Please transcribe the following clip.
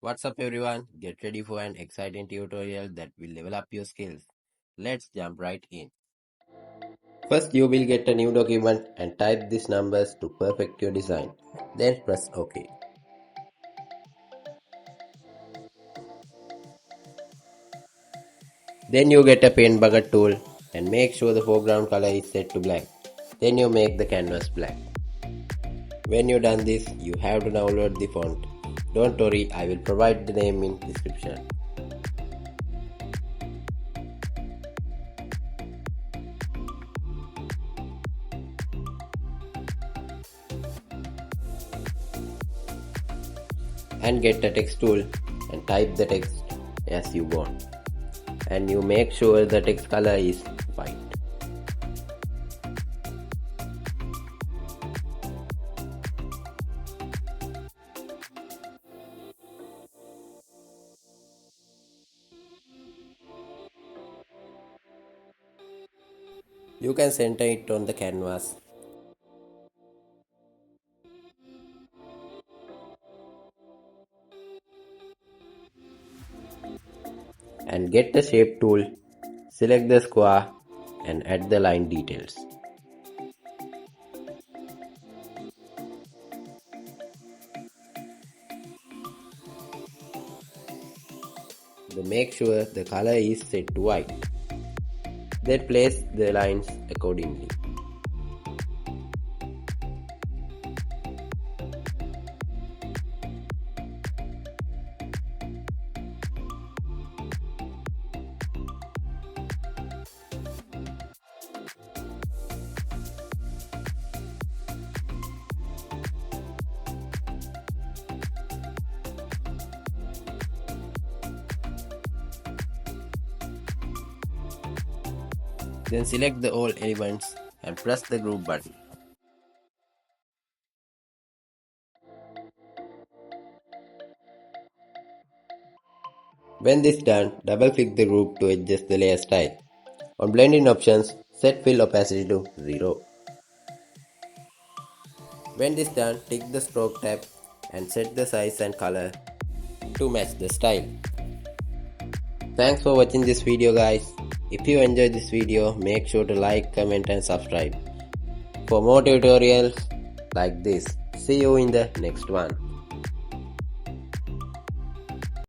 What's up everyone? Get ready for an exciting tutorial that will level up your skills. Let's jump right in. First you will get a new document and type these numbers to perfect your design. Then press OK. Then you get a paint bucket tool and make sure the foreground color is set to black. Then you make the canvas black. When you done this, you have to download the font. Don't worry, I will provide the name in description. And get a text tool and type the text as you want. And you make sure the text color is white. You can center it on the canvas. And get the shape tool, select the square and add the line details. Then make sure the color is set to white. Then place the lines accordingly. Then select the all elements and press the group button. When this done, double click the group to adjust the layer style. On blending options, set fill opacity to 0. When this done, tick the stroke tab and set the size and color to match the style. Thanks for watching this video guys. If you enjoyed this video, make sure to like, comment and subscribe for more tutorials like this. See you in the next one.